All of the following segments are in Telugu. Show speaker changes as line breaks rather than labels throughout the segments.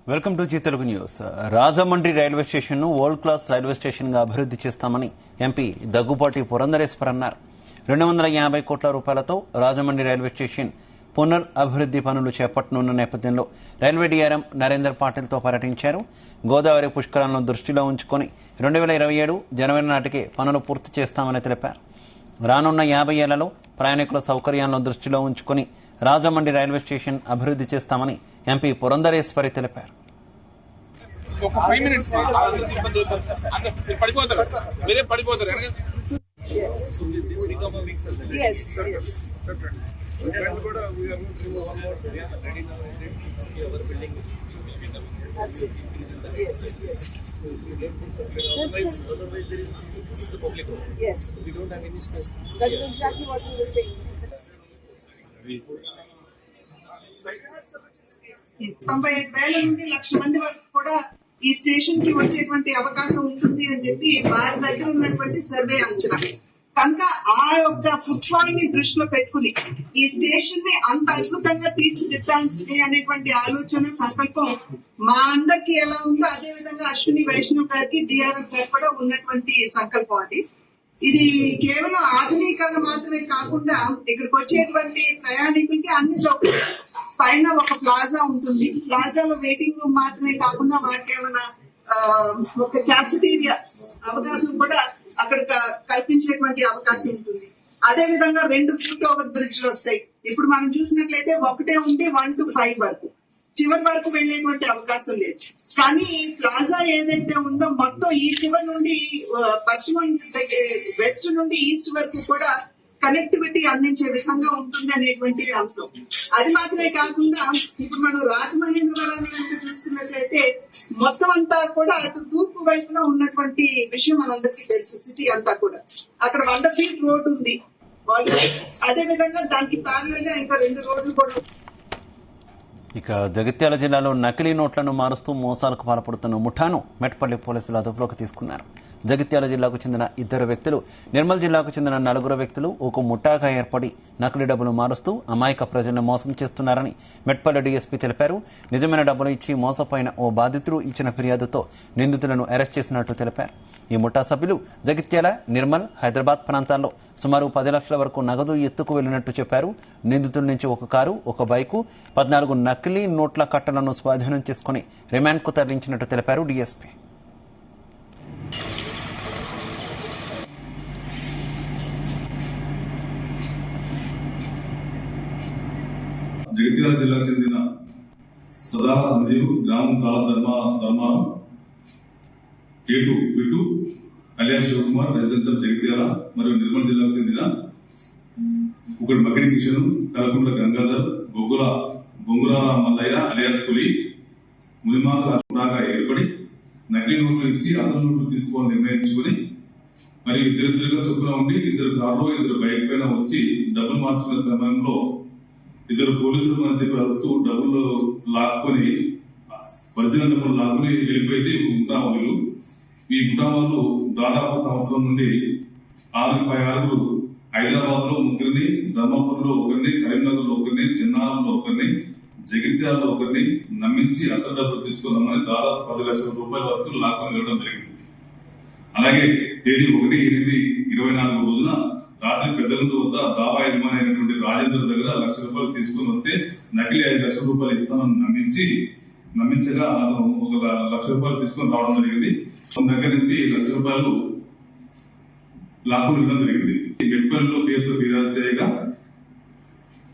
Welcome to Zee Telugu news. Rajahmundry railway station ను వరల్డ్ క్లాస్ రైల్వే స్టేషన్ గా అభివృద్ధి చేస్తామని ఎంపీ దగ్గుపాటి పురంధరేశ్వర్ అన్నారు. 250 కోట్ల రూపాయలతో రాజమండ్రి రైల్వే స్టేషన్ పునర్ అభివృద్ధి పనులు చేపట్టనున్న నేపథ్యంలో రైల్వే డీఆర్ఎం నరేందర్ పాటిల్తో పర్యటించారు. గోదావరి పుష్కరాలను దృష్టిలో ఉంచుకొని 2027 జనవరి నాటికి పనులు పూర్తి చేస్తామని తెలిపారు. రానున్న 50 ఏళ్లలో ప్రయాణికుల సౌకర్యాలను దృష్టిలో ఉంచుకొని రాజమండ్రి రైల్వే స్టేషన్ అభివృద్ధి చేస్తామని ఎంపీ పురంధరేశ్వరి తెలిపారు.
Yes. We don't have any space. That is exactly what we were saying. 95,000 నుండి 1,00,000 మంది వరకు కూడా ఈ స్టేషన్ కి వచ్చేటువంటి అవకాశం ఉంటుంది అని చెప్పి వారి దగ్గర ఉన్నటువంటి సర్వే అంచనా. కనుక ఆ యొక్క ఫుట్ఫాల్ ని దృష్టిలో పెట్టుకుని ఈ స్టేషన్ ని అంత అద్భుతంగా తీర్చిదిద్దాలి అనేటువంటి ఆలోచన సంకల్పం మా అందరికి ఎలా ఉందో అదే విధంగా అశ్విని వైష్ణవ్ గారికి డిఆర్ఎఫ్ గారికి కూడా ఉన్నటువంటి సంకల్పం అది. ఇది కేవలం ఆధునీకరణ మాత్రమే కాకుండా ఇక్కడికి వచ్చేటువంటి ప్రయాణికులకి అన్ని సౌకర్యాలు, పైన ఒక ప్లాజా ఉంటుంది, ప్లాజాలో వెయిటింగ్ రూమ్ మాత్రమే కాకుండా వారికి ఏమైనా ఒక క్యాఫెటీరియా అవకాశం కూడా అక్కడ కల్పించేటువంటి అవకాశం ఉంటుంది. అదే విధంగా 2 ఫుట్ ఓవర్ బ్రిడ్జ్లు వస్తాయి. ఇప్పుడు మనం చూసినట్లయితే ఒకటే ఉంది 1 to 5 వరకు, చివరి వరకు వెళ్లేటువంటి అవకాశం లేదు. కానీ ప్లాజా ఏదైతే ఉందో మొత్తం ఈ చివరి నుండి పశ్చిమ వెస్ట్ నుండి ఈస్ట్ వరకు కూడా కనెక్టివిటీ అందించే విధంగా ఉంటుంది అనేటువంటి అంశం. అది మాత్రమే కాకుండా ఇప్పుడు మనం రాజమహేంద్రవరాన్ని చూసుకున్నట్లయితే మొత్తం అంతా కూడా అటు తూర్పు వైపున ఉన్నటువంటి విషయం మనందరికీ తెలుసు. సిటీ అంతా కూడా అక్కడ 100 ఫీట్ రోడ్ ఉంది. అదే విధంగా దానికి ప్యారలల్ గా ఇంకా 2 రోడ్లు కూడా.
ఇక జగిత్యాల జిల్లాలో నకిలీ నోట్లను మారుస్తూ మోసాలకు పాల్పడుతున్న ముఠాను మెట్పల్లి పోలీసులు అదుపులోకి తీసుకున్నారు. జగిత్యాల జిల్లాకు చెందిన 2 వ్యక్తులు, నిర్మల్ జిల్లాకు చెందిన 4 వ్యక్తులు ఒక ముఠాగా ఏర్పడి నకిలీ డబ్బులు మారుస్తూ అమాయక ప్రజలను మోసం చేస్తున్నారని మెట్పల్లి డీఎస్పీ తెలిపారు. నిజమైన డబ్బులు ఇచ్చి మోసపోయిన ఓ బాధితుడు ఇచ్చిన ఫిర్యాదుతో నిందితులను అరెస్ట్ చేసినట్టు తెలిపారు. ఈ ముఠా సభ్యులు జగిత్యాల, నిర్మల్, హైదరాబాద్ ప్రాంతాల్లో సుమారు 10 లక్షల వరకు నగదు ఎత్తుకు వెళ్లినట్టు చెప్పారు. నిందితుల నుంచి ఒక కారు, ఒక బైకు, 14 నకిలీ నోట్ల కట్టలను స్వాధీనం చేసుకుని రిమాండ్కు తరలించినట్టు తెలిపారు డీఎస్పీ.
జగిత్యాల జిల్లాకు చెందిన సదాల సంజీవ్, గ్రామం తాళ ధర్మారం, కేటు బిట్టు కళ్యాణ్ శివకుమార్, రెసిడెన్షియల్ జగిత్యాల, మరియు నిర్మల్ జిల్లాకు చెందిన ఒకటి మకిడి కిషన్, కలకుంట్ల గంగాధర్, బొంగురాల మల్లయ్య అలియాస్ పులి, మునిమాల రాగా ఏర్పడి నకిలీ నోట్లు ఇచ్చి అసలు నోట్లు తీసుకోవాలని నిర్ణయించుకుని మరియు ఇద్దరిద్దరుగా చొప్పున ఉండి 2 కార్లు 2 బైక్ పైన వచ్చి డబ్బులు మార్చుకునే సమయంలో 2 పోలీసులు మన దగ్గర వస్తూ డబ్బులు లాక్కొని ఒరిజినల్ డబ్బులు లాక్కుని వెళ్ళిపోయింది ముఠా వాళ్ళు. ఈ ముఠా వాళ్ళు దాదాపు సంవత్సరం నుండి 6 హైదరాబాద్ లో 3, ధర్మపురంలో 1, కరీంనగర్ లో 1, చిన్నారంలో 1, జగిత్యాలలో 1 నమ్మించి అసలు డబ్బులు తీసుకుందామని దాదాపు 10 లక్షల రూపాయల వరకు లాక్కొని వెళ్ళడం జరిగింది. అలాగే తేదీ 1/8/24 రోజున రాత్రి పెద్దలందు వద్ద దాబా యజమాని అయినటువంటి రాజేంద్ర దగ్గర 1 లక్ష రూపాయలు తీసుకుని వస్తే నకిలీ 5 లక్షల రూపాయలు ఇస్తానని నమ్మించగా అతను 1 లక్ష రూపాయలు తీసుకొని రావడం జరిగింది. దగ్గర నుంచి 1 లక్ష రూపాయలు లాక్కుని ఇవ్వడం జరిగింది. మెట్పల్లిలో కేసులో ఫిర్యాదు చేయగా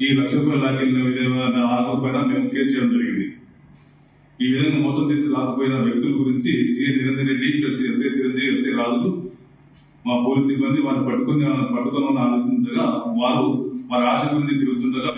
ఈ 1 లక్ష రూపాయలు లాక్కిన ఆరోపణ మేము కేసు చేయడం జరిగింది. ఈ విధంగా మోసం చేసి లాక్కుపోయిన వ్యక్తుల గురించి CA Niranjan Reddy, SI Chiranjeevi, SI రాజులు, మా పోలీసు సిబ్బంది వారిని పట్టుకుని ఆలోచించగా వారి ఆశ గురించి తిరుగుతుండగా.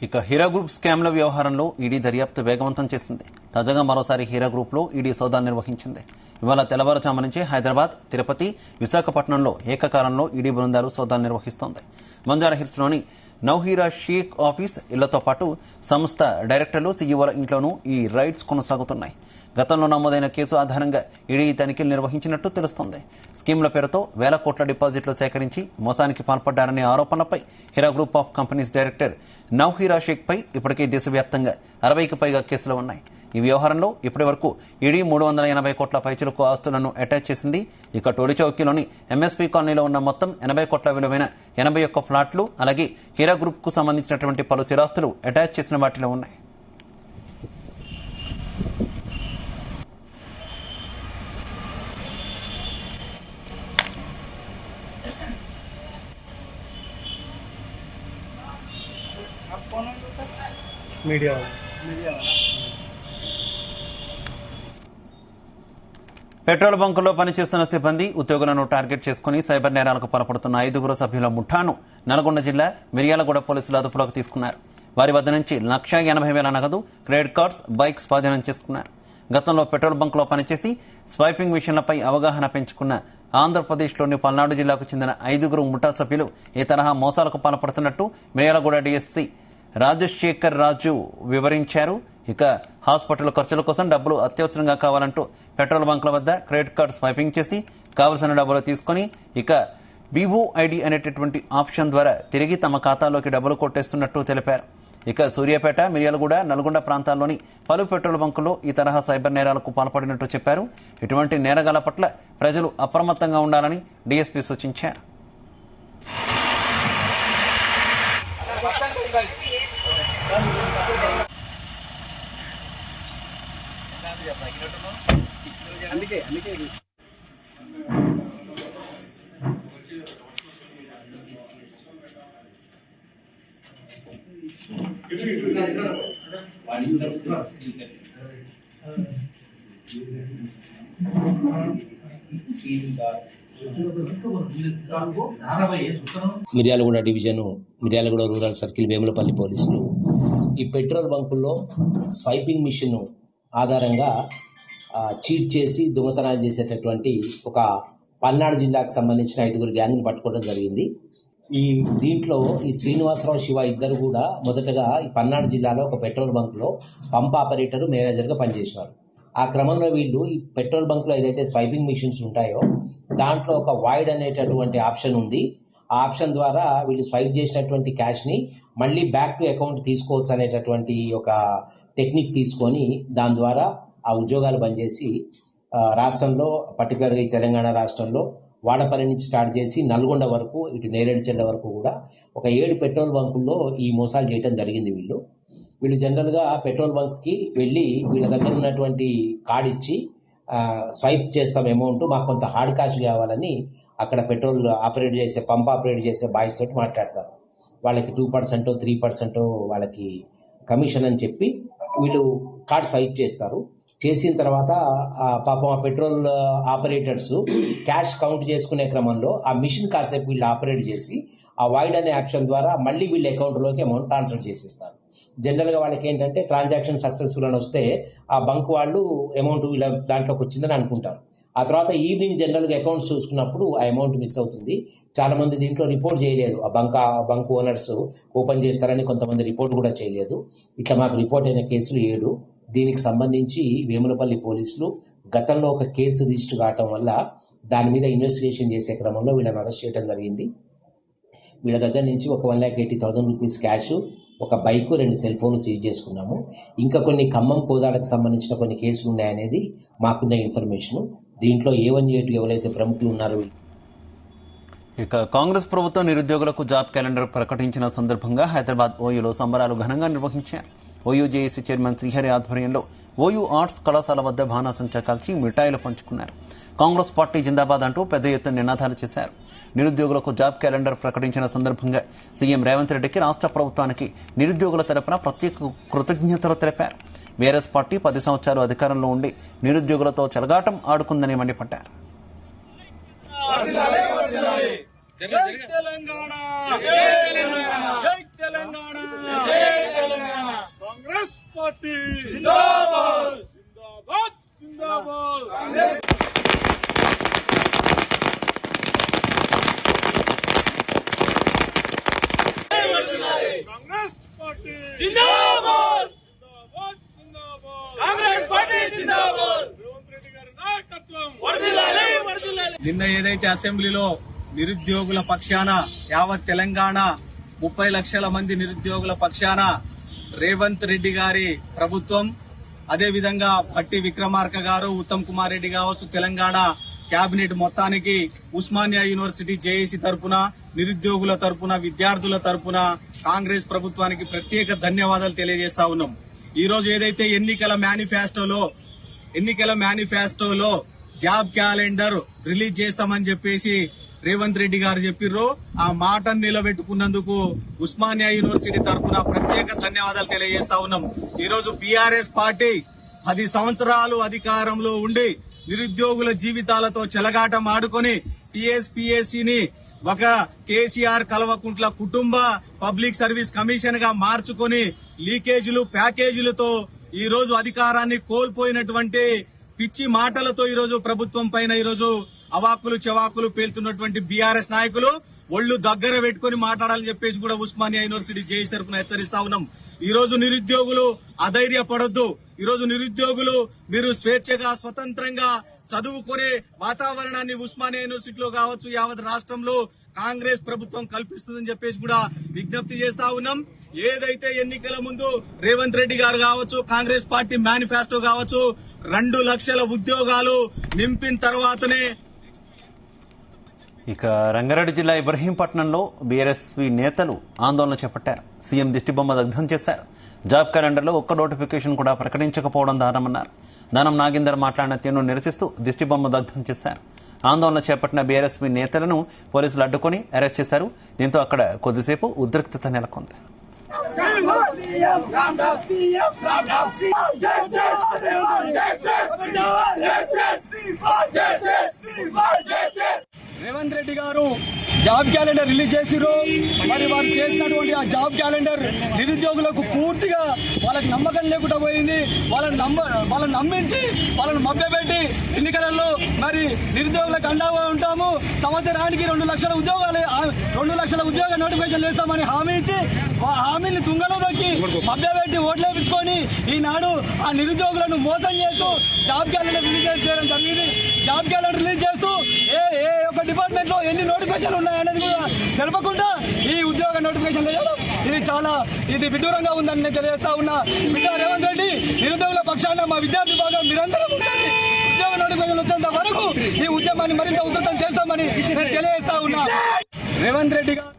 ఇక హీరా గ్రూప్ స్కామ్ల వ్యవహారంలో ఈడీ దర్యాప్తు వేగవంతం చేసింది. తాజాగా మరోసారి హీరా గ్రూప్లో ఈడీ సోదాలు నిర్వహించింది. ఇవాళ తెల్లవారుజాము నుంచి హైదరాబాద్, తిరుపతి, విశాఖపట్నంలో ఏకకాలంలో ఈడీ బృందాలు సోదాలు నిర్వహిస్తోంది. బంజారాహిల్స్లోని నౌహీరా షేక్ ఆఫీస్, ఇళ్లతో పాటు సంస్థ డైరెక్టర్లు, సీఈఓల ఇంట్లోనూ ఈ రైడ్స్ కొనసాగుతున్నాయి. గతంలో నమోదైన కేసు ఆధారంగా ఈడీ తనిఖీలు నిర్వహించినట్టు తెలుస్తోంది. స్కీమ్ల పేరుతో వేల కోట్ల డిపాజిట్లు సేకరించి మోసానికి పాల్పడ్డారనే ఆరోపణలపై Heera group of companies director Nowhera Shaikh పై ఇప్పటికే దేశవ్యాప్తంగా 60కి పైగా కేసులు ఉన్నాయి. ఈ వ్యవహారంలో ఇప్పటి వరకు ఈడీ 380 కోట్ల పైచిలకు ఆస్తులను అటాచ్ చేసింది. ఇక టోలీచౌకీలోని ఎంఎస్పీ కాలనీలో ఉన్న మొత్తం 80 కోట్ల విలువైన 81 ఫ్లాట్లు, అలాగే హీరా గ్రూప్ కు సంబంధించినటువంటి పలు స్థిరాస్తులు అటాచ్ చేసిన వాటిలో ఉన్నాయి. పెట్రోల్ బంకుల్లో పనిచేస్తున్న సిబ్బంది, ఉద్యోగులను టార్గెట్ చేసుకుని సైబర్ నేరాలకు పాల్పడుతున్న 5 సభ్యుల ముఠాను నల్గొండ జిల్లా మిర్యాలగూడ పోలీసులు అదుపులోకి తీసుకున్నారు. వారి వద్ద నుంచి 1,80,000 నగదు, క్రెడిట్ కార్డ్స్, బైక్స్ స్వాధీనం చేసుకున్నారు. గతంలో పెట్రోల్ బంకులో పనిచేసి స్వైపింగ్ మిషన్లపై అవగాహన పెంచుకున్న ఆంధ్రప్రదేశ్లోని పల్నాడు జిల్లాకు చెందిన 5 ముఠా సభ్యులు ఈ తరహా మోసాలకు పాల్పడుతున్నట్టు మిర్యాలగూడ డీఎస్సీ రాజశేఖర్ రాజు వివరించారు. ఇక హాస్పిటల్ ఖర్చుల కోసం డబ్బులు అత్యవసరంగా కావాలంటూ పెట్రోల్ బంకుల వద్ద క్రెడిట్ కార్డ్ స్వైపింగ్ చేసి కావలసిన డబ్బులు తీసుకుని ఇక BOID అనేటటువంటి ఆప్షన్ ద్వారా తిరిగి తమ ఖాతాలోకి డబ్బులు కొట్టేస్తున్నట్టు తెలిపారు. ఇక సూర్యాపేట, మిర్యాలగూడ, నల్గొండ ప్రాంతాల్లోని పలు పెట్రోల్ బంకుల్లో ఈ తరహా సైబర్ నేరాలకు పాల్పడినట్టు చెప్పారు. ఇటువంటి నేరగాల పట్ల ప్రజలు అప్రమత్తంగా ఉండాలని డీఎస్పీ సూచించారు.
Miryalaguda division, Miryalaguda rural circle, Vemulapalli పోలీసులు ఈ పెట్రోల్ బంకుల్లో స్వైపింగ్ మిషన్ ఆధారంగా చీట్ చేసి దొంగతనాలు చేసేటటువంటి ఒక పల్నాడు జిల్లాకు సంబంధించిన 5 గ్యాంగ్ని పట్టుకోవడం జరిగింది. దీంట్లో ఈ శ్రీనివాసరావు, శివ ఇద్దరు కూడా మొదటగా ఈ పల్నాడు జిల్లాలో ఒక పెట్రోల్ బంకులో పంప్ ఆపరేటర్, మేనేజర్గా పనిచేసినారు. ఆ క్రమంలో వీళ్ళు ఈ పెట్రోల్ బంకులో ఏదైతే స్వైపింగ్ మిషన్స్ ఉంటాయో దాంట్లో ఒక వాయిడ్ అనేటటువంటి ఆప్షన్ ఉంది. ఆ ఆప్షన్ ద్వారా వీళ్ళు స్వైప్ చేసినటువంటి క్యాష్ని మళ్ళీ బ్యాక్ టు అకౌంట్ తీసుకోవచ్చు అనేటటువంటి ఒక టెక్నిక్ తీసుకొని దాని ద్వారా ఆ ఉద్యోగాలు బంద్ చేసి రాష్ట్రంలో, పర్టికులర్గా ఈ తెలంగాణ రాష్ట్రంలో వాడపల్లి నుంచి స్టార్ట్ చేసి నల్గొండ వరకు, ఇటు నేరేడుచెల్ల వరకు కూడా ఒక 7 పెట్రోల్ బంకుల్లో ఈ మోసాలు చేయడం జరిగింది. వీళ్ళు జనరల్గా పెట్రోల్ బంక్కి వెళ్ళి వీళ్ళ దగ్గర ఉన్నటువంటి కార్డు ఇచ్చి స్వైప్ చేస్తాం అమౌంట్, మాకు కొంత హార్డ్ క్యాష్ కావాలని అక్కడ పెట్రోల్ ఆపరేట్ చేసే, పంప్ ఆపరేట్ చేసే బాయ్స్ తోటి మాట్లాడతారు. వాళ్ళకి 2%, 3% వాళ్ళకి కమిషన్ అని చెప్పి వీళ్ళు కార్డ్ స్వైప్ చేస్తారు. చేసిన తర్వాత పాపం ఆ పెట్రోల్ ఆపరేటర్స్ క్యాష్ కౌంట్ చేసుకునే క్రమంలో ఆ మిషన్ కాసేపు వీళ్ళు ఆపరేట్ చేసి ఆ వాయిడ్ అనే ఆప్షన్ ద్వారా మళ్ళీ వీళ్ళ అకౌంట్లోకి అమౌంట్ ట్రాన్స్ఫర్ చేసేస్తారు. జనరల్గా వాళ్ళకి ఏంటంటే ట్రాన్సాక్షన్ సక్సెస్ఫుల్ అని వస్తే ఆ బంక్ వాళ్ళు అమౌంట్ వీళ్ళ దాంట్లోకి వచ్చిందని అనుకుంటారు. ఆ తర్వాత ఈవినింగ్ జనరల్గా అకౌంట్స్ చూసుకున్నప్పుడు ఆ అమౌంట్ మిస్ అవుతుంది. చాలా మంది దీంట్లో రిపోర్ట్ చేయలేదు. ఆ బంక్ ఓనర్స్ ఓపెన్ చేస్తారని కొంతమంది రిపోర్ట్ కూడా చేయలేదు. ఇట్లా మాకు రిపోర్ట్ అయిన కేసులు 7. దీనికి సంబంధించి వేములపల్లి పోలీసులు గతంలో ఒక కేసు రిజిస్టర్ కావటం వల్ల దాని మీద ఇన్వెస్టిగేషన్ చేసే క్రమంలో వీళ్ళని అరెస్ట్ చేయడం జరిగింది. వీళ్ళ దగ్గర నుంచి ఒక 1,80,000 రూపీస్ క్యాష్, ఒక బైకు, 2 సెల్ ఫోన్లు సీజ్ చేసుకున్నాము. ఇంకా కొన్ని ఖమ్మం, కోదాడకు సంబంధించిన కొన్ని కేసులు ఉన్నాయనేది మాకున్న ఇన్ఫర్మేషన్. దీంట్లో A1, A2 ఎవరైతే ప్రముఖులు ఉన్నారో.
ఇక కాంగ్రెస్ ప్రభుత్వం నిరుద్యోగులకు జాబ్ క్యాలెండర్ ప్రకటించిన సందర్భంగా హైదరాబాద్ ఓయూలో సంబరాలు ఘనంగా నిర్వహించారు. ఓయూ జేఏసీ చైర్మన్ శ్రీహరి ఆధ్వర్యంలో ఓయూ ఆర్ట్స్ కళాశాల వద్ద బాణాసంచా కాల్చి మిఠాయిలు పంచుకున్నారు. కాంగ్రెస్ పార్టీ జిందాబాద్ అంటూ పెద్ద ఎత్తున నినాదాలు చేశారు. నిరుద్యోగులకు జాబ్ క్యాలెండర్ ప్రకటించిన సందర్భంగా సీఎం రేవంత్ రెడ్డికి, రాష్ట్ర ప్రభుత్వానికి నిరుద్యోగుల తరపున ప్రత్యేక కృతజ్ఞతలు తెలిపారు. బీఆర్ఎస్ పార్టీ 10 సంవత్సరాలు అధికారంలో ఉండి నిరుద్యోగులతో చెలగాటం ఆడుకుందని మండిపడ్డారు.
కాంగ్రెస్ పార్టీ జిందాబాద్ జిందాబాద్ జిందాబాద్ కాంగ్రెస్ పార్టీ జిందాబాద్ జిందాబాద్ జిందాబాద్ కాంగ్రెస్ పార్టీ జిందాబాద్ రేవంత్ రెడ్డి గారి నాయకత్వం వర్ధిల్లాలి వర్ధిల్లాలి.
నిన్న ఏదైతే అసెంబ్లీలో నిరుద్యోగుల పక్షాన యావత్ తెలంగాణ 30 లక్షల మంది నిరుద్యోగుల పక్షాన రేవంత్ రెడ్డి గారి ప్రభుత్వం, అదేవిధంగా భట్టి విక్రమార్క గారు, ఉత్తమ్ కుమార్ రెడ్డి కావచ్చు, తెలంగాణ కేబినెట్ మొత్తానికి ఉస్మానియా యూనివర్సిటీ జేఏసీ తరపున, నిరుద్యోగుల తరపున, విద్యార్థుల తరపున కాంగ్రెస్ ప్రభుత్వానికి ప్రత్యేక ధన్యవాదాలు తెలియజేస్తా ఉన్నాం. ఈ రోజు ఏదైతే ఎన్నికల మేనిఫెస్టోలో జాబ్ క్యాలెండర్ రిలీజ్ చేస్తామని చెప్పేసి రేవంత్ రెడ్డి గారు చెప్పిర్రు, ఆ మాటను నిలబెట్టుకున్నందుకు ఉస్మానియా యూనివర్సిటీ తరఫున ప్రత్యేక ధన్యవాదాలు తెలియజేస్తా ఉన్నాం. ఈ రోజు బీఆర్ఎస్ పార్టీ 10 సంవత్సరాలు అధికారంలో ఉండి నిరుద్యోగుల జీవితాలతో చెలగాటం ఆడుకొని టీఎస్పీఎస్సీని ఒక కేసీఆర్ కల్వకుంట్ల కుటుంబ పబ్లిక్ సర్వీస్ కమిషన్ గా మార్చుకొని లీకేజీలు ప్యాకేజీలతో ఈ రోజు అధికారాన్ని కోల్పోయినటువంటి పిచ్చి మాటలతో ఈ రోజు ప్రభుత్వం పైన ఈ రోజు అవాకులు చెవాకులు పేలుతున్నటువంటి బీఆర్ఎస్ నాయకులు ఒళ్లు దగ్గర పెట్టుకుని మాట్లాడాలని చెప్పేసి కూడా ఉస్మానియా యూనివర్సిటీ జేఏసీ తరఫున హెచ్చరిస్తా ఉన్నాం. ఈ రోజు నిరుద్యోగులు అధైర్యపడొద్దు. ఈ రోజు నిరుద్యోగులు మీరు స్వేచ్ఛగా స్వతంత్రంగా చదువుకునే వాతావరణాన్ని ఉస్మానియా యూనివర్సిటీలో కావచ్చు, యావత్ రాష్ట్రంలో కాంగ్రెస్ ప్రభుత్వం కల్పిస్తుందని చెప్పేసి కూడా విజ్ఞప్తి చేస్తా ఉన్నాం. ఏదైతే ఎన్నికల ముందు రేవంత్ రెడ్డి గారు కావచ్చు, కాంగ్రెస్ పార్టీ మేనిఫెస్టో కావచ్చు, 2 లక్షల ఉద్యోగాలు నింపిన తర్వాతనే.
ఇక రంగారెడ్డి జిల్లా ఇబ్రహీంపట్నంలో బీఆర్ఎస్పీ నేతలు ఆందోళన చేపట్టారు. సీఎం దిష్టిబొమ్మ దగ్ధం చేశారు. జాబ్ క్యాలెండర్లో ఒక్క నోటిఫికేషన్ కూడా ప్రకటించకపోవడం దారుణమన్నారు. దానం నాగేందర్ మాట్లాడిన తీరును నిరసిస్తూ దిష్టిబొమ్మ దగ్ధం చేశారు. ఆందోళన చేపట్టిన బీఆర్ఎస్పీ నేతలను పోలీసులు అడ్డుకొని అరెస్ట్ చేశారు. దీంతో అక్కడ కొద్దిసేపు ఉద్రిక్తత నెలకొంది.
రేవంత్ రెడ్డి గారు జాబ్ క్యాలెండర్ రిలీజ్ చేసిరు. మరి వారు చేసినటువంటి ఆ జాబ్ క్యాలెండర్ నిరుద్యోగులకు పూర్తిగా వాళ్ళకి నమ్మకం లేకుండా పోయింది. వాళ్ళని నమ్మించి వాళ్ళని మభ్యపెట్టి ఎన్నికలలో మరి నిరుద్యోగులకు అండగా ఉంటాము, సంవత్సరానికి 2 లక్షల ఉద్యోగాలు 2 లక్షల ఉద్యోగ నోటిఫికేషన్ వేస్తామని హామీ ఇచ్చి ఆ హామీని తుంగలో దొక్కి మభ్యపెట్టి ఓట్లేపించుకొని ఈనాడు ఆ నిరుద్యోగులను మోసం చేస్తూ జాబ్ క్యాలెండర్ రిలీజ్ చేయడం జరిగింది. జాబ్ క్యాలెండర్ రిలీజ్ చేస్తూ ఏ ఒక్క డిపార్ట్మెంట్ లో ఎన్ని నోటిఫికేషన్లు ఉన్నాయనేది కూడా తెలపకుండా ఈ ఉద్యోగ నోటిఫికేషన్ వేయడం ఇది విడ్డూరంగా ఉందని నేను తెలియజేస్తా ఉన్నా. బిడ్డ రేవంత్ రెడ్డి, నిరుద్యోగుల పక్షాన మా విద్యార్థి భాగం నిరంతరం ఉంటుంది. ఉద్యోగ నోటిఫికేషన్ వచ్చేంత వరకు ఈ ఉద్యమాన్ని మరింత ఉధృతం చేస్తామని నేను తెలియజేస్తా ఉన్నా. రేవంత్ రెడ్డి గారు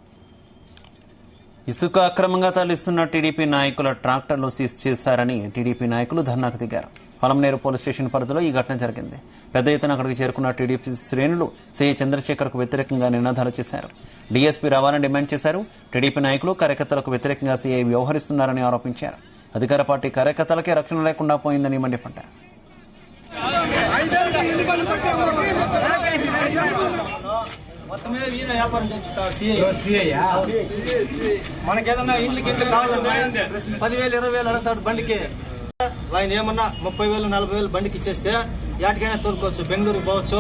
ఇసుక అక్రమంగా తరలిస్తున్న టీడీపీ నాయకుల ట్రాక్టర్లు సీజ్ చేశారని టీడీపీ నాయకులు ధర్నాకు దిగారు. పొలంనేరు పోలీస్ స్టేషన్ పరిధిలో ఈ ఘటన జరిగింది. పెద్ద ఎత్తున అక్కడికి చేరుకున్న టీడీపీ శ్రేణులు సీఐ చంద్రశేఖర్కు వ్యతిరేకంగా నినాదాలు చేశారు. డీఎస్పీ రావాలని డిమాండ్ చేశారు. టీడీపీ నాయకులు కార్యకర్తలకు వ్యతిరేకంగా సీఐ వ్యవహరిస్తున్నారని ఆరోపించారు. అధికార పార్టీ కార్యకర్తలకే రక్షణ లేకుండా పోయిందని మండిపడ్డారు.
మొత్తం మీద ఈయన వ్యాపారం చేపిస్తాడు సిఐ. మనకేదన్నా ఇంటికి కావాలంటే 10,000 20,000 అడుగుతాడు బండికి. ఆయన ఏమన్నా 30,000 40,000 బండికి ఇచ్చేస్తే ఏటికైనా తోలుకోవచ్చు, బెంగళూరు పోవచ్చు,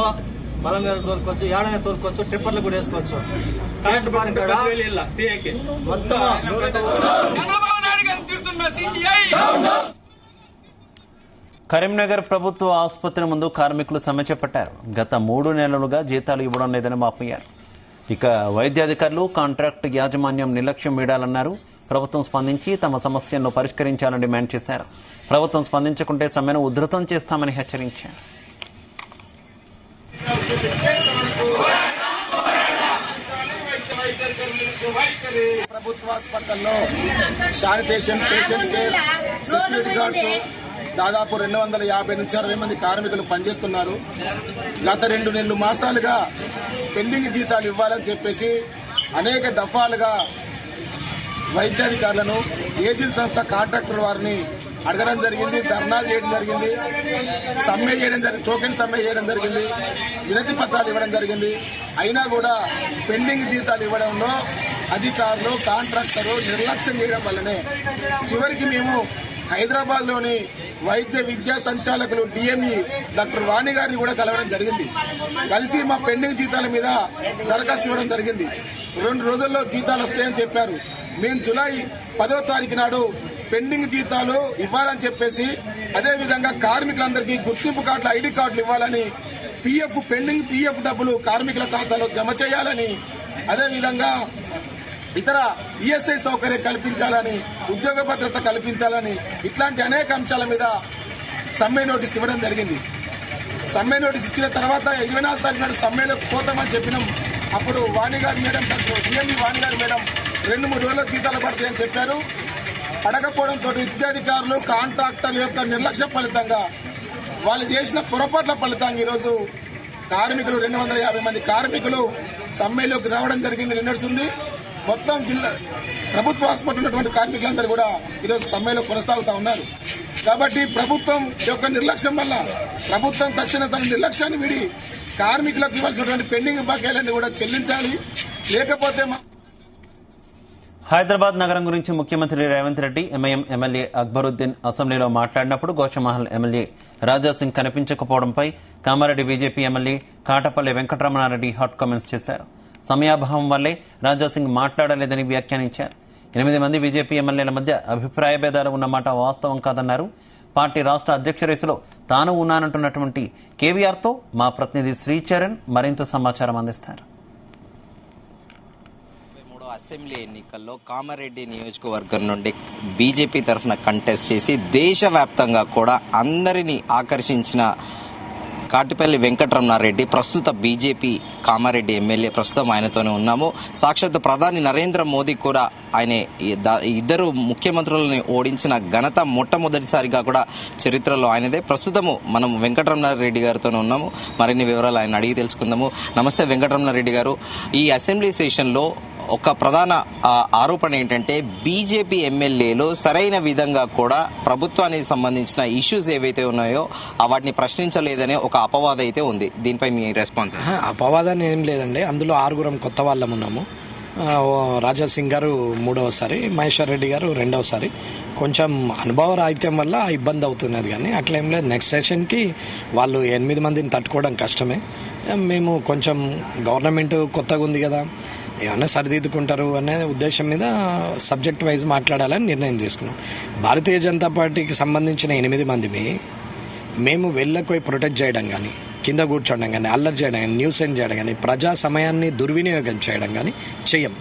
బలం మీద తోలుకోవచ్చు, ఏడైనా తోలుకోవచ్చు, ట్రిప్పర్లు కూడా వేసుకోవచ్చు. మొత్తం
కరీంనగర్ ప్రభుత్వ ఆసుపత్రి ముందు కార్మికులు సమ్మె చేపట్టారు. గత 3 నెలలుగా జీతాలు ఇవ్వడం లేదని వాపోయారు. ఇక వైద్యాధికారులు కాంట్రాక్ట్ యాజమాన్యం నిర్లక్ష్యం వీడాలన్నారు. ప్రభుత్వం స్పందించి తమ సమస్యలను పరిష్కరించాలని డిమాండ్ చేశారు. ప్రభుత్వం స్పందించకుంటే సమ్మెను ఉధృతం చేస్తామని హెచ్చరించారు.
ప్రభుత్వ హాస్పిటల్లో sanitation, patient care, security guards దాదాపు 250 నుంచి 60 మంది కార్మికులు పనిచేస్తున్నారు. గత 2 మాసాలుగా పెండింగ్ జీతాలు ఇవ్వాలని చెప్పేసి అనేక దఫాలుగా వైద్యాధికారులను, ఏజెన్సీ సంస్థ కాంట్రాక్టర్ వారిని అడగడం జరిగింది, ధర్నాలు చేయడం జరిగింది, సమ్మె చేయడం జరిగింది, టోకెన్ సమ్మె చేయడం జరిగింది, వినతి పత్రాలు ఇవ్వడం జరిగింది. అయినా కూడా పెండింగ్ జీతాలు ఇవ్వడంలో అధికారులు, కాంట్రాక్టరు నిర్లక్ష్యం చేయడం వల్లనే చివరికి మేము హైదరాబాద్లోని వైద్య విద్యా సంచాలకులు డిఎంఈ డాక్టర్ వాణి గారిని కూడా కలవడం జరిగింది. కలిసి మా పెండింగ్ జీతాల మీద దరఖాస్తు ఇవ్వడం జరిగింది. 2 రోజుల్లో జీతాలు వస్తాయని చెప్పారు. మేము జూలై 10వ తారీఖు నాడు పెండింగ్ జీతాలు ఇవ్వాలని చెప్పేసి, అదేవిధంగా కార్మికులందరికీ గుర్తింపు కార్డులు, ఐడి కార్డులు ఇవ్వాలని, పెండింగ్ పిఎఫ్ డబ్బులు కార్మికుల ఖాతాలో జమ చేయాలని, అదేవిధంగా ఇతర ఈఎస్ఐ సౌకర్యం కల్పించాలని, ఉద్యోగ భద్రత కల్పించాలని, ఇట్లాంటి అనేక అంశాల మీద సమ్మె నోటీస్ ఇవ్వడం జరిగింది. సమ్మె నోటీస్ ఇచ్చిన తర్వాత 24 తారీఖు నాడు సమ్మెలోకి పోతామని చెప్పినాం. అప్పుడు వాణి గారి మేడం, డిఎంఈ వాణి గారి మేడం 2-3 రోజుల్లో జీతాలు పడతాయని చెప్పారు. పడకపోవడంతో విద్యాధికారులు, కాంట్రాక్టర్ల యొక్క నిర్లక్ష్య ఫలితంగా, వాళ్ళు చేసిన పొరపాట్ల ఫలితంగా ఈరోజు కార్మికులు 250 మంది కార్మికులు సమ్మెలోకి రావడం జరిగింది. నిన్నడుస్తుంది మొత్తం జిల్లా ప్రభుత్వ హాస్పిటల్ ఉన్నటువంటి కార్మికులందరూ కూడా ఈరోజు సమ్మెలో కొనసాగుతూ ఉన్నారు. కాబట్టి ప్రభుత్వం యొక్క నిర్లక్ష్యం వల్ల ప్రభుత్వం తక్షణ తన నిర్లక్ష్యాన్ని విడి కార్మికులకు ఇవ్వాల్సినటువంటి పెండింగ్ బకాయిలన్నీ కూడా చెల్లించాలి. లేకపోతే
హైదరాబాద్ నగరం గురించి ముఖ్యమంత్రి రేవంత్ రెడ్డి ఎంఐఎం ఎమ్మెల్యే అక్బరుద్దీన్ అసెంబ్లీలో మాట్లాడినప్పుడు గోషమహల్ ఎమ్మెల్యే రాజాసింగ్ కనిపించకపోవడంపై Kamareddy BJP MLA Katipalli Venkataramana Reddy hot comments చేశారు. సమయాభావం వల్లే రాజాసింగ్ మాట్లాడలేదని వ్యాఖ్యానించారు. 8 మంది బీజేపీ ఎమ్మెల్యేల మధ్య అభిప్రాయ భేదాలు ఉన్నమాట వాస్తవం కాదన్నారు. పార్టీ రాష్ట్ర అధ్యక్ష రేసులో తాను ఉన్నానంటున్నటువంటి కేవీఆర్తో మా ప్రతినిధి శ్రీచరణ్ మరింత సమాచారం అందిస్తారు.
అసెంబ్లీ ఎన్నికల్లో కామారెడ్డి నియోజకవర్గం నుండి బీజేపీ తరఫున కంటెస్ట్ చేసి దేశవ్యాప్తంగా కూడా అందరినీ ఆకర్షించిన కాటిపల్లి వెంకటరమణారెడ్డి ప్రస్తుత బీజేపీ కామారెడ్డి ఎమ్మెల్యే. ప్రస్తుతం ఆయనతోనే ఉన్నాము. సాక్షాత్ ప్రధాని నరేంద్ర మోదీ కూడా ఆయన ఇద్దరు ముఖ్యమంత్రులని ఓడించిన ఘనత మొట్టమొదటిసారిగా కూడా చరిత్రలో ఆయనదే. ప్రస్తుతము మనం వెంకటరమణారెడ్డి గారితోనే ఉన్నాము. మరిన్ని వివరాలు ఆయన అడిగి తెలుసుకుందాము. నమస్తే వెంకటరమణారెడ్డి గారు, ఈ అసెంబ్లీ సెషన్లో ఒక ప్రధాన ఆరోపణ ఏంటంటే బీజేపీ ఎమ్మెల్యేలు సరైన విధంగా కూడా ప్రభుత్వానికి సంబంధించిన ఇష్యూస్ ఏవైతే ఉన్నాయో వాటిని ప్రశ్నించలేదనే ఒక అపవాదం అయితే ఉంది. దీనిపై మీ రెస్పాన్స్?
అపవాదాన్ని ఏం లేదండి. అందులో 6 కొత్త వాళ్ళం ఉన్నాము. రాజాసింగ్ గారు 3వసారి, మహేశ్వర్ రెడ్డి గారు 2వసారి. కొంచెం అనుభవ రాహిత్యం వల్ల ఇబ్బంది అవుతున్నది, కానీ అట్లా ఏం లేదు. నెక్స్ట్ సెషన్కి వాళ్ళు 8 మందిని తట్టుకోవడం కష్టమే. మేము కొంచెం గవర్నమెంట్ కొత్తగా ఉంది కదా, ఏమన్నా సరిదిద్దుకుంటారు అనే ఉద్దేశం మీద సబ్జెక్ట్ వైజ్ మాట్లాడాలని నిర్ణయం తీసుకున్నాం. భారతీయ జనతా పార్టీకి సంబంధించిన 8 మందిని మేము వెళ్ళకపోయి ప్రొటెక్ట్ చేయడం కానీ, కింద కూర్చోవడం కానీ, అల్లరి చేయడం కానీ, న్యూసెన్స్ చేయడం కానీ, ప్రజా సమయాన్ని దుర్వినియోగం చేయడం కానీ చెయ్యం.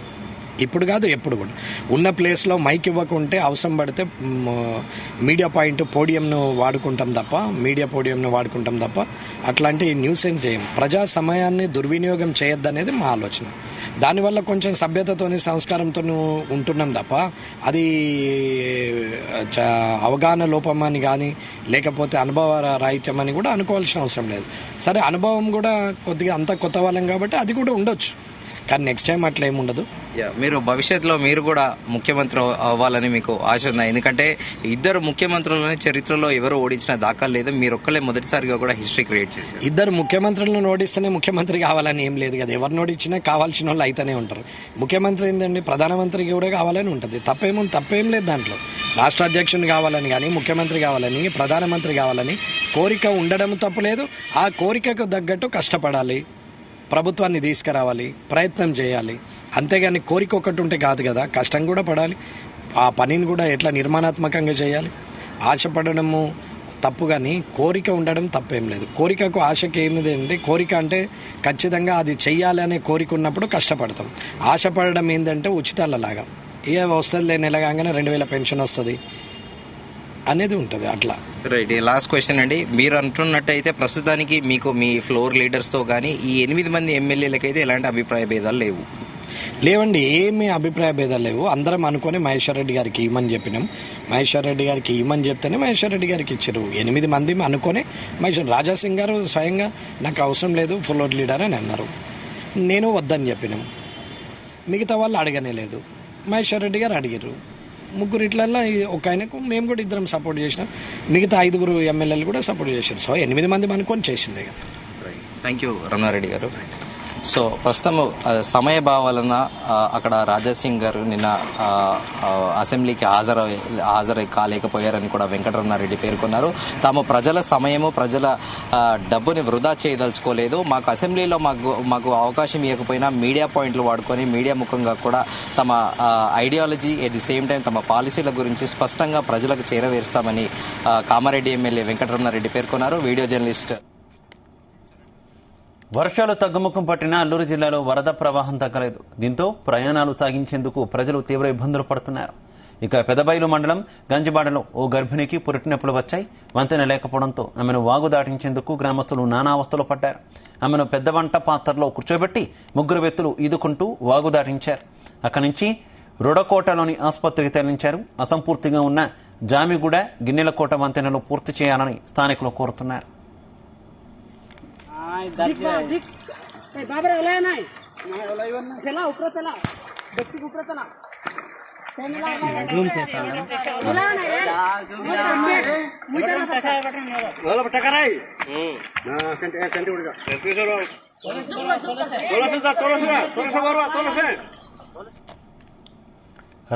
ఇప్పుడు కాదు, ఎప్పుడు కూడా. ఉన్న ప్లేస్లో మైక్ ఇవ్వకుంటే అవసరం పడితే మీడియా పోడియంను వాడుకుంటాం తప్ప అట్లాంటి న్యూసెన్స్ చేయం. ప్రజా సమయాన్ని దుర్వినియోగం చేయొద్దనేది మా ఆలోచన. దానివల్ల కొంచెం సభ్యతతోని, సంస్కారంతో ఉంటున్నాం తప్ప అది అవగాహన లోపమని కానీ, లేకపోతే అనుభవ రాహిత్యం అని కూడా అనుకోవాల్సిన అవసరం లేదు. సరే, అనుభవం కూడా కొద్దిగా అంత కొత్త వాళ్ళం కాబట్టి అది కూడా ఉండొచ్చు, కానీ నెక్స్ట్ టైం అట్లా ఏమి ఉండదు.
మీరు భవిష్యత్తులో మీరు కూడా ముఖ్యమంత్రి అవ్వాలని మీకు ఆశ ఉందా? ఎందుకంటే ఇద్దరు ముఖ్యమంత్రులని చరిత్రలో ఎవరు ఓడించిన దాఖలు లేదు. మీరు ఒక్కలే మొదటిసారిగా కూడా హిస్టరీ క్రియేట్ చేశారు.
ఇద్దరు ముఖ్యమంత్రులను ఓడిస్తేనే ముఖ్యమంత్రి కావాలని ఏం లేదు కదా. ఎవరిని ఓడించినా కావాల్సిన వాళ్ళు అయితేనే ఉంటారు. ముఖ్యమంత్రి ఏంటండి, ప్రధానమంత్రికి కూడా కావాలని ఉంటుంది. తప్పేం లేదు దాంట్లో. రాష్ట్ర అధ్యక్షుని కావాలని కానీ, ముఖ్యమంత్రి కావాలని, ప్రధానమంత్రి కావాలని కోరిక ఉండడం తప్పులేదు. ఆ కోరికకు తగ్గట్టు కష్టపడాలి, ప్రభుత్వాన్ని తీసుకురావాలి, ప్రయత్నం చేయాలి. అంతేగాని కోరిక ఒకటి ఉంటే కాదు కదా, కష్టం కూడా పడాలి. ఆ పనిని కూడా ఎట్లా నిర్మాణాత్మకంగా చేయాలి. ఆశపడము తప్పు, కానీ కోరిక ఉండడం తప్పేం లేదు. కోరికకు ఆశకి ఏమిది అంటే, కోరిక అంటే ఖచ్చితంగా అది చెయ్యాలి అనే కోరిక ఉన్నప్పుడు కష్టపడతాం. ఆశపడడం ఏంటంటే ఉచితాలలాగా, ఏ వస్తుంది నెలగానే 2000 పెన్షన్ వస్తుంది అనేది ఉంటుంది. అట్లా
రైట్. లాస్ట్ క్వశ్చన్ అండి, మీరు అంటున్నట్టయితే ప్రస్తుతానికి మీకు మీ ఫ్లోర్ లీడర్స్తో కానీ ఈ 8 మంది ఎమ్మెల్యేలకైతే ఎలాంటి అభిప్రాయ భేదాలు
లేవండి. ఏమీ అభిప్రాయ భేదాలు లేవు. అందరం అనుకొని మహేశ్వర్ రెడ్డి గారికి ఇవ్వమని చెప్పినాం. మహేశ్వర్ రెడ్డి గారికి ఇవ్వమని చెప్తేనే మహేశ్వర్ రెడ్డి గారికి ఇచ్చారు. 8 మంది అనుకొని రాజాసింగ్ గారు స్వయంగా నాకు అవసరం లేదు ఫ్లోర్ లీడర్ అని అన్నారు. నేను వద్దని చెప్పినాం. మిగతా వాళ్ళు అడగనే లేదు. మహేశ్వర్ రెడ్డి గారు అడిగారు. 3 ఇట్లల్లో ఒక ఆయనకు మేము కూడా ఇద్దరం సపోర్ట్ చేసినాం. మిగతా 5 ఎమ్మెల్యేలు కూడా సపోర్ట్ చేశారు. సో 8 మంది అనుకొని చేసిందే కదా.
థ్యాంక్ యూ రమణారెడ్డి గారు. సో ప్రస్తుతం సమయభావాలన అక్కడ రాజాసింగ్ గారు నిన్న అసెంబ్లీకి హాజరై కాలేకపోయారని కూడా వెంకటరమణారెడ్డి పేర్కొన్నారు. తాము ప్రజల సమయము ప్రజల డబ్బుని వృధా చేయదలుచుకోలేదు. మాకు అసెంబ్లీలో మాకు అవకాశం ఇవ్వకపోయినా మీడియా పాయింట్లు వాడుకొని మీడియా ముఖంగా కూడా తమ ideology at the same time తమ పాలసీల గురించి స్పష్టంగా ప్రజలకు చేరవేరుస్తామని కామారెడ్డి ఎమ్మెల్యే వెంకటరమణారెడ్డి పేర్కొన్నారు. Video journalist.
వర్షాలు తగ్గుముఖం పట్టిన అల్లూరు జిల్లాలో వరద ప్రవాహం తగ్గలేదు. దీంతో ప్రయాణాలు సాగించేందుకు ప్రజలు తీవ్ర ఇబ్బందులు పడుతున్నారు. ఇక పెదబైలు మండలం గంజిబాడలో ఓ గర్భిణికి పురిటినొప్పులు వచ్చాయి. వంతెన లేకపోవడంతో ఆమెను వాగు దాటించేందుకు గ్రామస్తులు నానా అవస్థలు పడ్డారు. ఆమెను పెద్ద వంట పాత్రలో కూర్చోబెట్టి 3 వ్యక్తులు ఈదుకుంటూ వాగు దాటించారు. అక్కడి నుంచి రుడకోటలోని ఆసుపత్రికి తరలించారు. అసంపూర్తిగా ఉన్న జామిగూడ గిన్నెలకోట వంతెనలు పూర్తి చేయాలని స్థానికులు కోరుతున్నారు.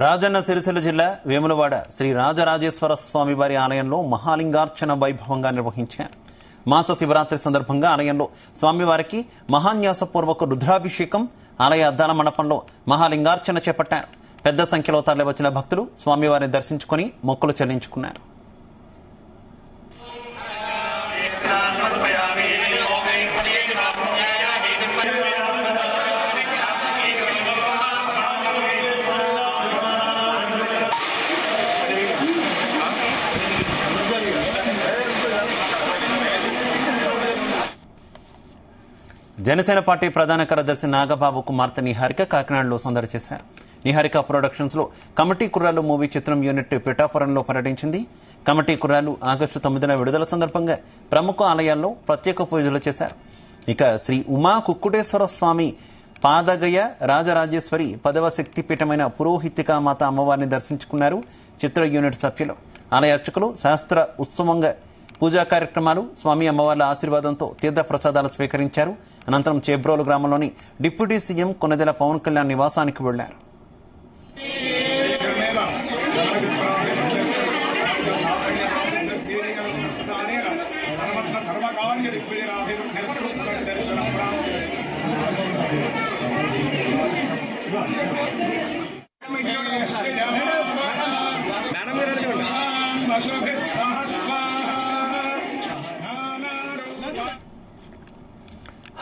రాజన్న సిరిసిల్ల జిల్లా వేములవాడ శ్రీ రాజరాజేశ్వర స్వామి వారి ఆలయంలో మహాలింగార్చన వైభవంగా నిర్వహించారు. మాస శివరాత్రి సందర్భంగా ఆలయంలో స్వామివారికి మహాన్యాసపూర్వక రుద్రాభిషేకం, ఆలయ అద్దాల మండపంలో మహాలింగార్చన చేపట్టారు. పెద్ద సంఖ్యలో తరలివచ్చిన భక్తులు స్వామివారిని దర్శించుకుని మొక్కులు చెల్లించుకున్నారు. జనసేన పార్టీ ప్రధాన కార్యదర్శి నాగబాబు కుమార్తె నిహారిక కాకినాడలో సందడి చేశారు. నిహారిక ప్రొడక్షన్స్ లో కమిటీ కుర్రాళ్ళు మూవీ చిత్రం యూనిట్ పిఠాపురంలో పర్యటించింది. కమిటీ కుర్రాళ్ళు ఆగస్టు 9న విడుదల సందర్భంగా ప్రముఖ ఆలయాల్లో ప్రత్యేక పూజలు చేశారు. ఇక శ్రీ ఉమా కుక్కుటేశ్వర స్వామి పాదగయ రాజరాజేశ్వరి 10వ శక్తిపీఠమైన పురోహితికామాత అమ్మవారిని దర్శించుకున్నారు. చిత్ర యూనిట్ సభ్యులు, ఆలయ అర్చకులు శాస్త్ర ఉత్సవంగా పూజా కార్యక్రమాలు, స్వామి అమ్మవార్ల ఆశీర్వాదంతో తీర్థ ప్రసాదాలు స్వీకరించారు. అనంతరం చేబ్రోలు గ్రామంలోని డిప్యూటీ సీఎం కొనదెల పవన్ కళ్యాణ్ నివాసానికి వెళ్లారు.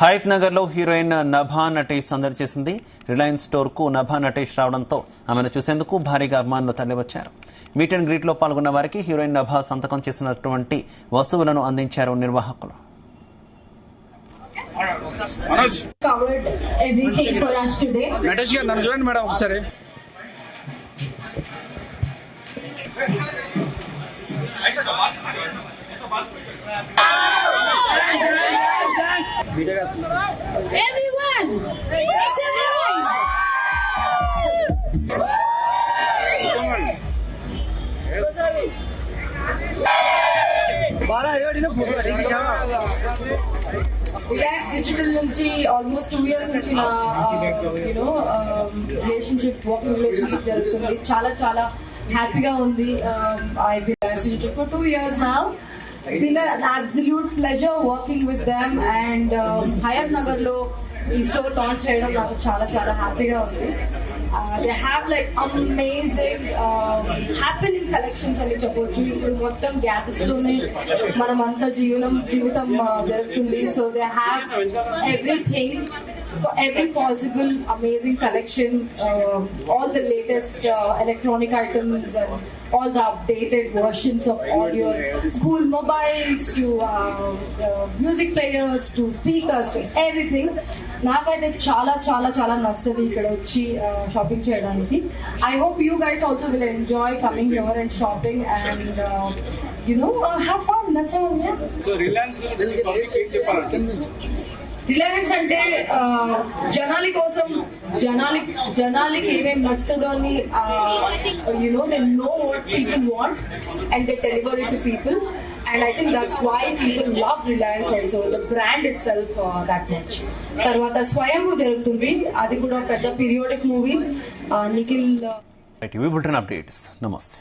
హయత్ నగర్ లో హీరోయిన్ నభా నటేష్ సందడి చేసింది. రిలయన్స్ స్టోర్ కు నభా నటేష్ రావడంతో ఆమెను చూసేందుకు భారీగా అభిమానులు తరలివచ్చారు. మీట్ అండ్ గ్రీట్ లో పాల్గొన్న వారికి హీరోయిన్ నభా సంతకం చేసినటువంటి వస్తువులను అందించారు నిర్వాహకులు.
Everyone! It's everyone!
Relax digital నుంచి ఆల్మోస్ట్ 2 years నుంచి నా రిలేషన్షిప్, వర్కింగ్ రిలేషన్షిప్ జరుగుతుంది. చాలా చాలా హ్యాపీగా ఉంది. I been relax digital for 2 years now. It's been an absolute pleasure working with them, and Hayath Nagar లో ఈ స్టోర్ లాంచ్ చేయడం నాకు చాలా చాలా హ్యాపీగా ఉంది. They have like amazing happening collections అని చెప్పొచ్చు. ఇప్పుడు మొత్తం గ్యాసెస్ లోనే మనం అంతా జీవితం జరుగుతుంది. So they have everything, every possible amazing collection, all the latest electronic items and all the updated versions of all your school mobiles to music players to speakers to everything. నాకైతే చాలా చాలా చాలా నచ్చుతుంది ఇక్కడ వచ్చి షాపింగ్ చేయడానికి. I hope you guys also will enjoy coming here and shopping and have fun. That's all. Yeah.
So Reliance
Reliance అంటే జనాల కోసం జనాలకి ఏమేమి నచ్చుతుందో అని they know what people want and they deliver it to people. And I think that's why people love Reliance also, the brand itself that much. తర్వాత స్వయంభూ జరుగుతుంది, అది కూడా పెద్ద periodic movie. Nikhil
TV bulletin updates. నమస్తే.